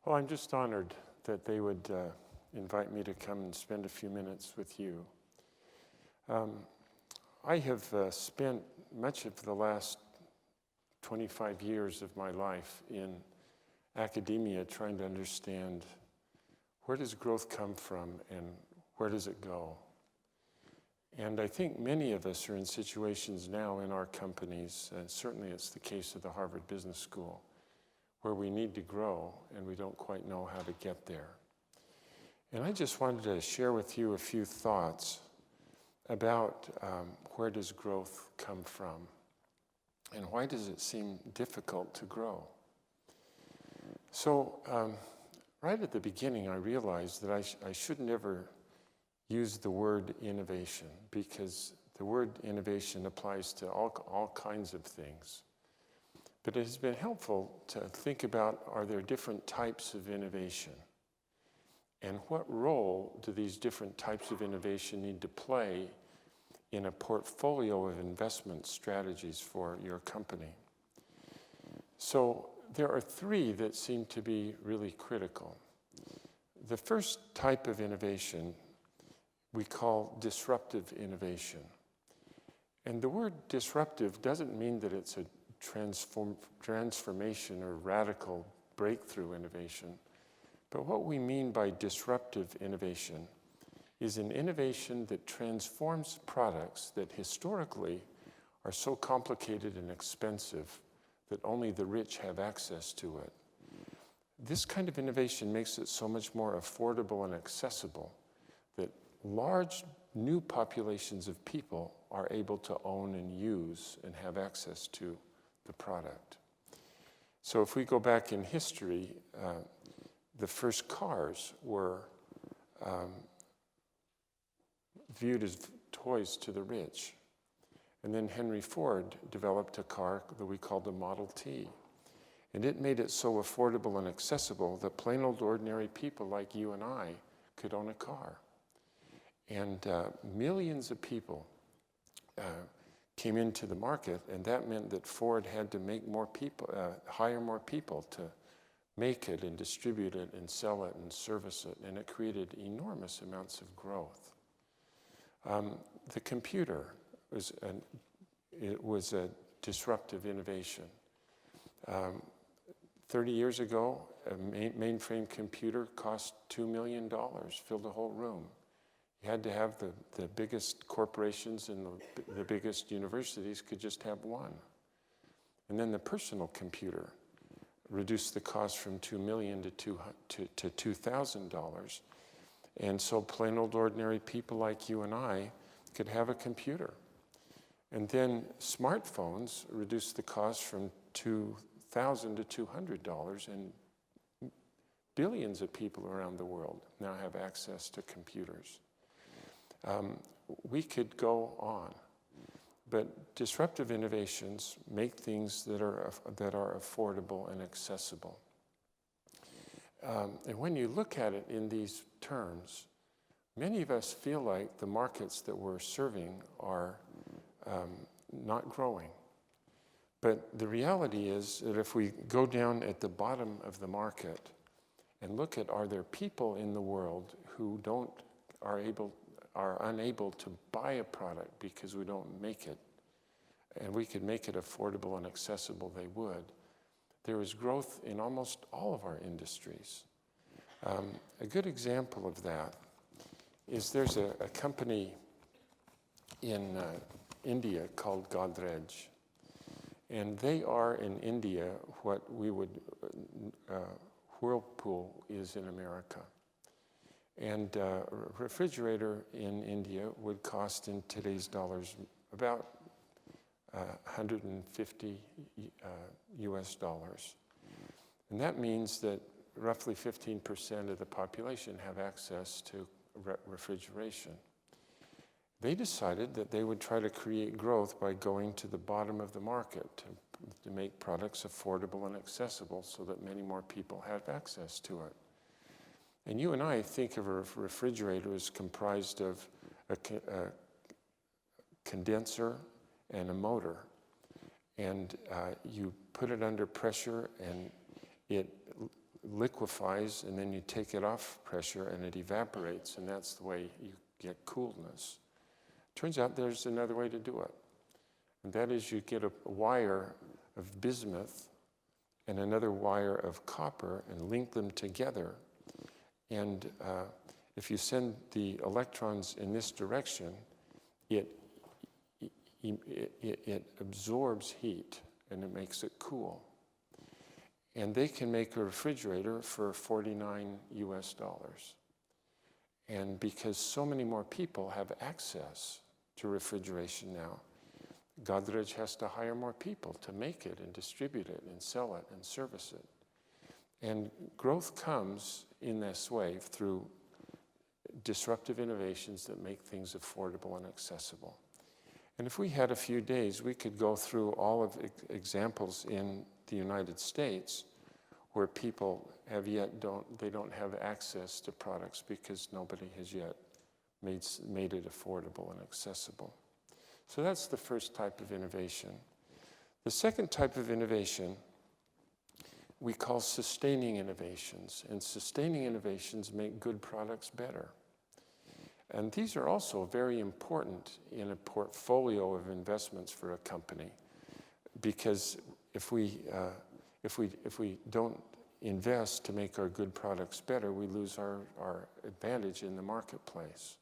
Well, I'm just honored that they would invite me to come and spend a few minutes with you. I have spent much of the last 25 years of my life in academia trying to understand where does growth come from and where does it go? And I think many of us are in situations now in our companies, and certainly it's the case of the Harvard Business School, where we need to grow and we don't quite know how to get there. And I just wanted to share with you a few thoughts about where does growth come from and why does it seem difficult to grow. So right at the beginning I realized that I should never use the word innovation, because the word innovation applies to all kinds of things. But it has been helpful to think about, are there different types of innovation? And what role do these different types of innovation need to play in a portfolio of investment strategies for your company? So there are three that seem to be really critical. The first type of innovation we call disruptive innovation. And the word disruptive doesn't mean that it's a transformation or radical breakthrough innovation. But what we mean by disruptive innovation is an innovation that transforms products that historically are so complicated and expensive that only the rich have access to it. This kind of innovation makes it so much more affordable and accessible that large new populations of people are able to own and use and have access to the product. So if we go back in history, the first cars were viewed as toys to the rich. And then Henry Ford developed a car that we called the Model T. And it made it so affordable and accessible that plain old ordinary people like you and I could own a car. And millions of people came into the market, and that meant that Ford had to make more people, hire more people to make it and distribute it and sell it and service it, and it created enormous amounts of growth. The computer was a disruptive innovation. 30 years ago, a mainframe computer cost $2 million, filled a whole room. You had to have the biggest corporations and the biggest universities could just have one. And then the personal computer reduced the cost from $2 million to $2,000. And so plain old ordinary people like you and I could have a computer. And then smartphones reduced the cost from $2,000 to $200, and billions of people around the world now have access to computers. We could go on, but disruptive innovations make things that are affordable and accessible. And when you look at it in these terms, many of us feel like the markets that we're serving are not growing. But the reality is that if we go down at the bottom of the market and look at, are there people in the world who are unable to buy a product because we don't make it, and we could make it affordable and accessible, they would. There is growth in almost all of our industries. A good example of that is there's a company in India called Godrej. And they are in India what we would, Whirlpool is in America. And a refrigerator in India would cost in today's dollars about 150 US dollars. And that means that roughly 15% of the population have access to refrigeration. They decided that they would try to create growth by going to the bottom of the market to make products affordable and accessible so that many more people have access to it. And you and I think of a refrigerator as comprised of a condenser and a motor. And you put it under pressure and it liquefies, and then you take it off pressure and it evaporates, and that's the way you get coolness. Turns out there's another way to do it. And that is you get a wire of bismuth and another wire of copper and link them together. And if you send the electrons in this direction, it absorbs heat and it makes it cool. And they can make a refrigerator for $49 US. And because so many more people have access to refrigeration now, Godrej has to hire more people to make it and distribute it and sell it and service it. And growth comes in this way through disruptive innovations that make things affordable and accessible. And if we had a few days, we could go through all of examples in the United States where people don't have access to products because nobody has yet made it affordable and accessible. So that's the first type of innovation. The second type of innovation we call sustaining innovations, and sustaining innovations make good products better. And these are also very important in a portfolio of investments for a company, because if we don't invest to make our good products better, we lose our advantage in the marketplace.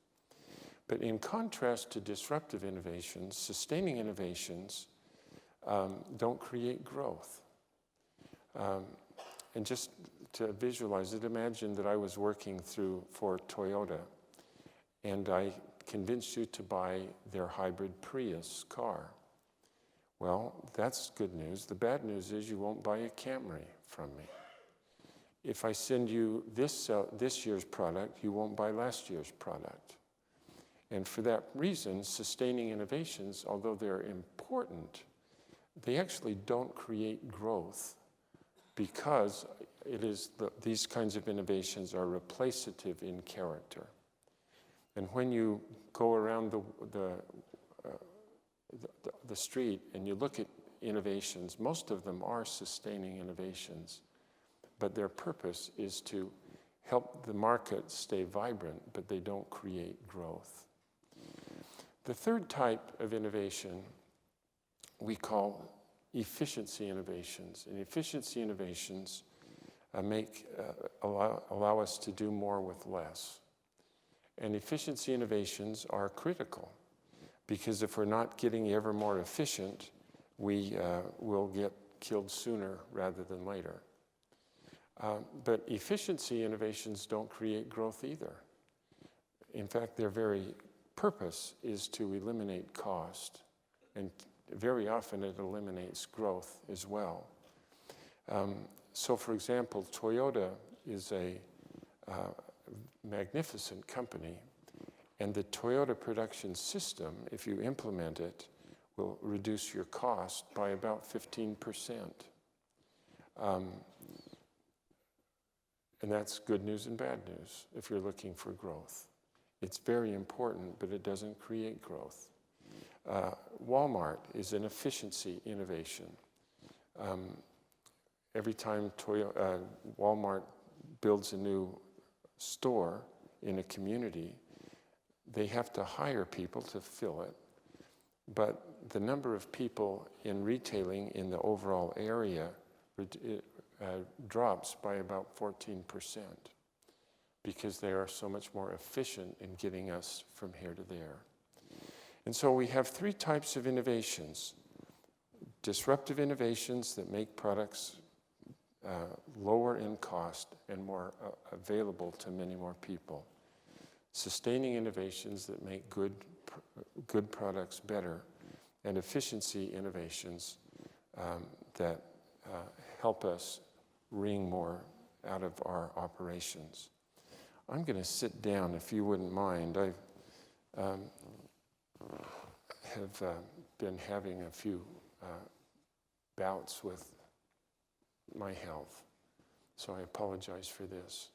But in contrast to disruptive innovations, sustaining innovations don't create growth. And just to visualize it, imagine that I was working for Toyota, and I convinced you to buy their hybrid Prius car. Well, that's good news. The bad news is you won't buy a Camry from me. If I send you this year's product, you won't buy last year's product. And for that reason, sustaining innovations, although they're important, they actually don't create growth, because these kinds of innovations are replacative in character. And when you go around the street and you look at innovations, most of them are sustaining innovations, but their purpose is to help the market stay vibrant, but they don't create growth. The third type of innovation we call efficiency innovations. And efficiency innovations allow us to do more with less. And efficiency innovations are critical, because if we're not getting ever more efficient, we will get killed sooner rather than later. But efficiency innovations don't create growth either. In fact, their very purpose is to eliminate cost, and very often it eliminates growth as well. So for example, Toyota is a magnificent company, and the Toyota production system, if you implement it, will reduce your cost by about 15%. And that's good news and bad news if you're looking for growth. It's very important, but it doesn't create growth. Walmart is an efficiency innovation. Every time Walmart builds a new store in a community, they have to hire people to fill it. But the number of people in retailing in the overall area drops by about 14%, because they are so much more efficient in getting us from here to there. And so we have three types of innovations: disruptive innovations that make products lower in cost and more available to many more people; sustaining innovations that make good products better; and efficiency innovations that help us wring more out of our operations. I'm going to sit down, if you wouldn't mind. I have been having a few bouts with my health, so I apologize for this.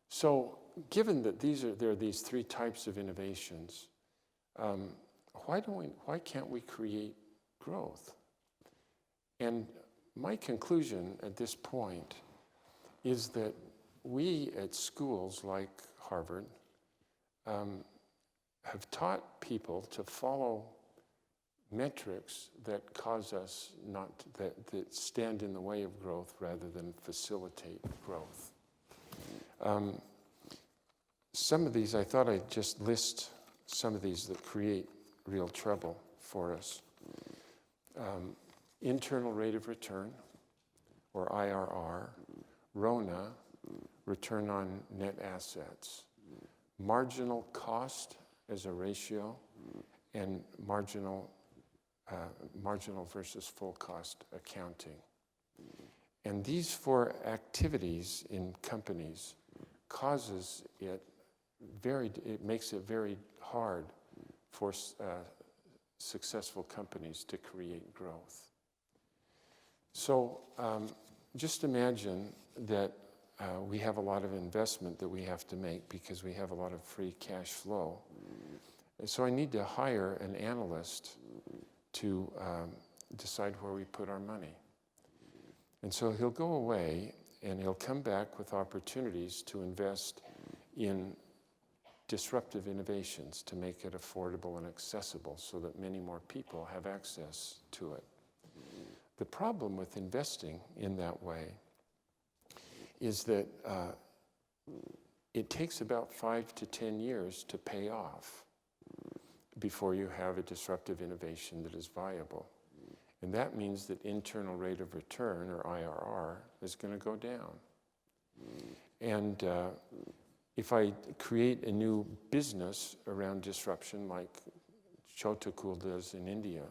So, given that there are these three types of innovations, why can't we create growth? And my conclusion at this point is that we at schools like Harvard have taught people to follow metrics that cause us that stand in the way of growth rather than facilitate growth. Some of these, I thought I'd just list some of these that create real trouble for us. Internal rate of return, or IRR, RONA, return on net assets, marginal cost as a ratio, and marginal versus full cost accounting. And these four activities in companies it makes it very hard for successful companies to create growth. So just imagine that we have a lot of investment that we have to make because we have a lot of free cash flow. And so I need to hire an analyst to decide where we put our money. And so he'll go away and he'll come back with opportunities to invest in disruptive innovations to make it affordable and accessible so that many more people have access to it. The problem with investing in that way is that it takes about 5 to 10 years to pay off before you have a disruptive innovation that is viable. And that means that internal rate of return, or IRR, is going to go down. And if I create a new business around disruption like Chotakul does in India,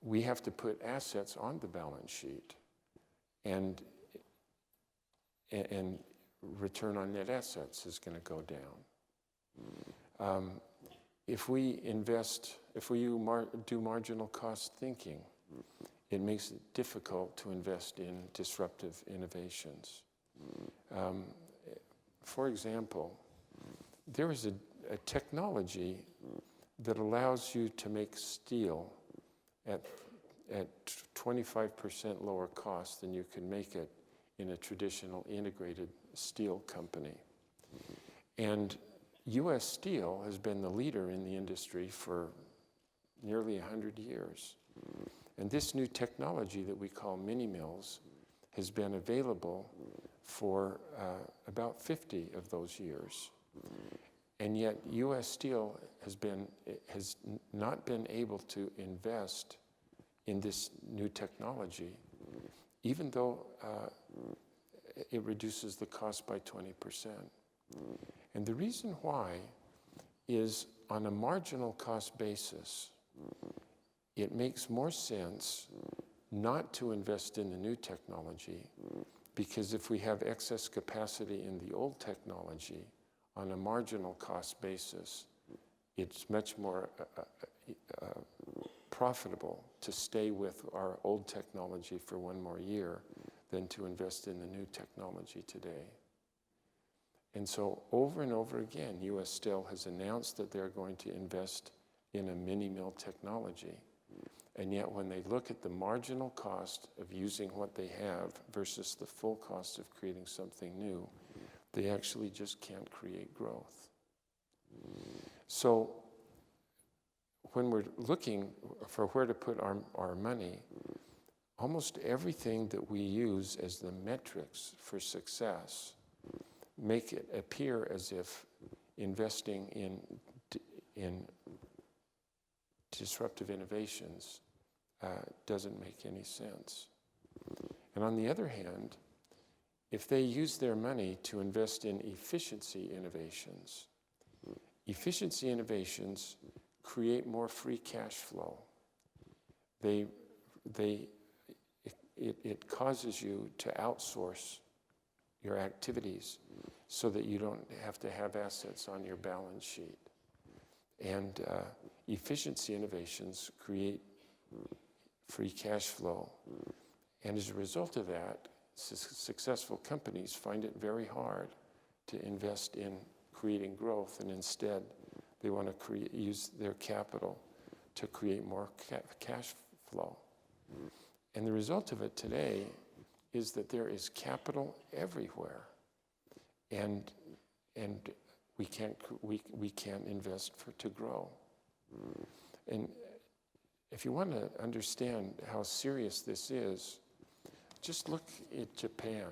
we have to put assets on the balance sheet, and return on net assets is going to go down. If we do marginal cost thinking, it makes it difficult to invest in disruptive innovations. For example, there is a technology that allows you to make steel at 25% lower cost than you can make it in a traditional integrated steel company. And U.S. Steel has been the leader in the industry for nearly 100 years. And this new technology that we call mini mills has been available for about 50 of those years. And yet U.S. Steel has not been able to invest in this new technology, even though it reduces the cost by 20%. And the reason why is, on a marginal cost basis, it makes more sense not to invest in the new technology, because if we have excess capacity in the old technology, on a marginal cost basis, it's much more profitable to stay with our old technology for one more year than to invest in the new technology today. And so over and over again, U.S. Steel has announced that they're going to invest in a mini mill technology. And yet when they look at the marginal cost of using what they have versus the full cost of creating something new, they actually just can't create growth. So when we're looking for where to put our money, almost everything that we use as the metrics for success make it appear as if investing in disruptive innovations doesn't make any sense. And on the other hand, if they use their money to invest in efficiency innovations create more free cash flow. It causes you to outsource your activities so that you don't have to have assets on your balance sheet. And efficiency innovations create free cash flow. And as a result of that, successful companies find it very hard to invest in creating growth, and instead they want to use their capital to create more cash flow. And the result of it today is that there is capital everywhere, and we can't invest to grow. And if you want to understand how serious this is, just look at Japan.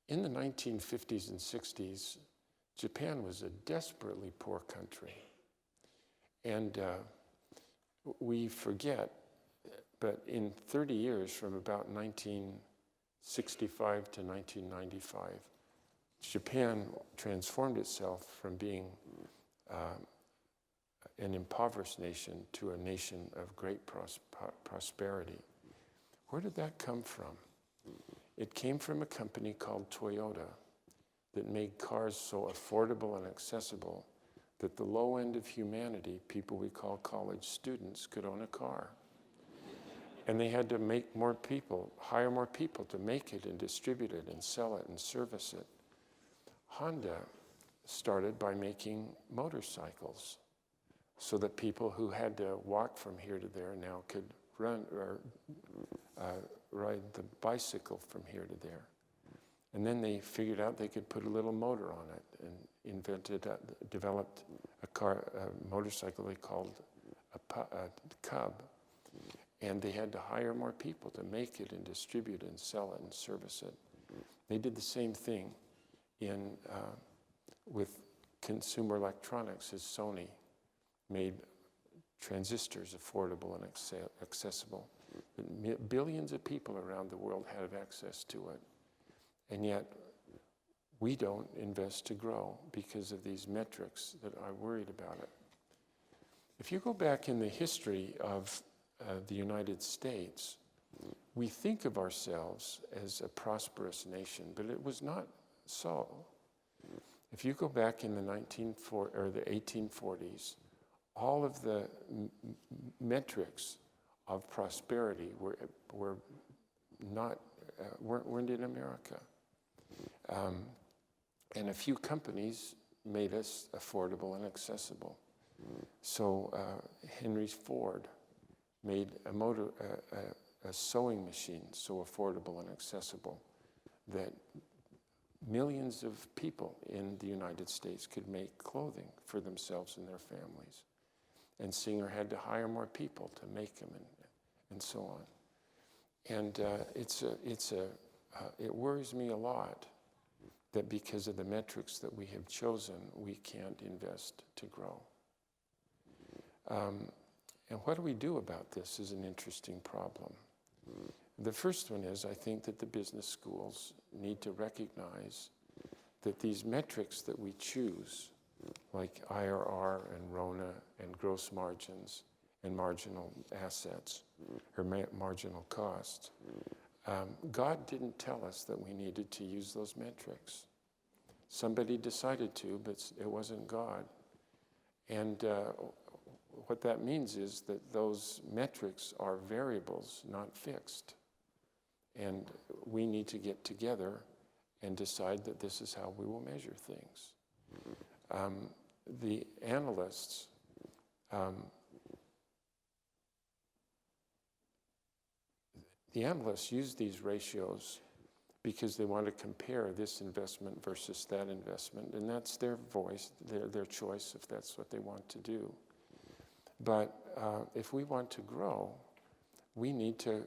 In the 1950s and 60s, Japan was a desperately poor country. And we forget, but in 30 years, from about 1965 to 1995, Japan transformed itself from being an impoverished nation to a nation of great prosperity. Where did that come from? It came from a company called Toyota that made cars so affordable and accessible that the low end of humanity, people we call college students, could own a car. And they had to hire more people to make it and distribute it and sell it and service it. Honda started by making motorcycles so that people who had to walk from here to there now could run or ride the bicycle from here to there. And then they figured out they could put a little motor on it and developed a motorcycle they called a Cub. And they had to hire more people to make it and distribute it and sell it and service it. They did the same thing with consumer electronics, as Sony made transistors affordable and accessible. But billions of people around the world have access to it. And yet, we don't invest to grow because of these metrics that are worried about it. If you go back in the history of the United States, we think of ourselves as a prosperous nation, but it was not so. If you go back in the 1840s, all of the metrics of prosperity weren't in America. And a few companies made us affordable and accessible. So Henry Ford made a sewing machine so affordable and accessible that millions of people in the United States could make clothing for themselves and their families. And Singer had to hire more people to make them and so on. And it worries me a lot that because of the metrics that we have chosen, we can't invest to grow. And what do we do about this is an interesting problem. The first one is, I think that the business schools need to recognize that these metrics that we choose, like IRR and RONA and gross margins and marginal assets or marginal costs, God didn't tell us that we needed to use those metrics. Somebody decided to, but it wasn't God. And what that means is that those metrics are variables, not fixed. And we need to get together and decide that this is how we will measure things. The analysts use these ratios because they want to compare this investment versus that investment, and that's their voice, their choice, if that's what they want to do. But if we want to grow, we need to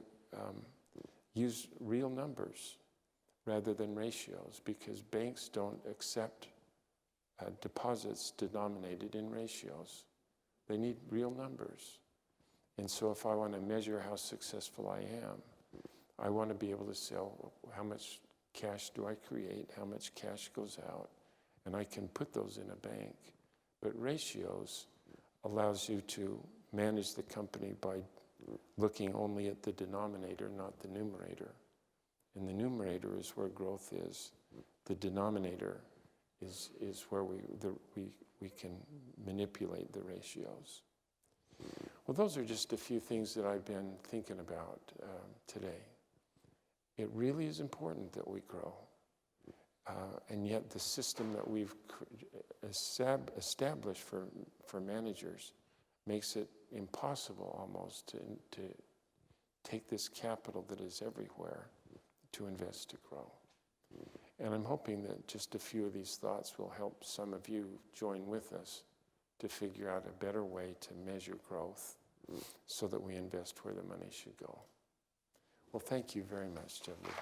use real numbers rather than ratios, because banks don't accept deposits denominated in ratios. They need real numbers. And so if I want to measure how successful I am, I want to be able to say, how much cash do I create, how much cash goes out, and I can put those in a bank. But ratios allows you to manage the company by looking only at the denominator, not the numerator. And the numerator is where growth is. The denominator is where we can manipulate the ratios. Well, those are just a few things that I've been thinking about today. It really is important that we grow. And yet the system that we've established for managers makes it impossible almost take this capital that is everywhere to invest to grow. And I'm hoping that just a few of these thoughts will help some of you join with us to figure out a better way to measure growth so that we invest where the money should go. Well, thank you very much, Debbie.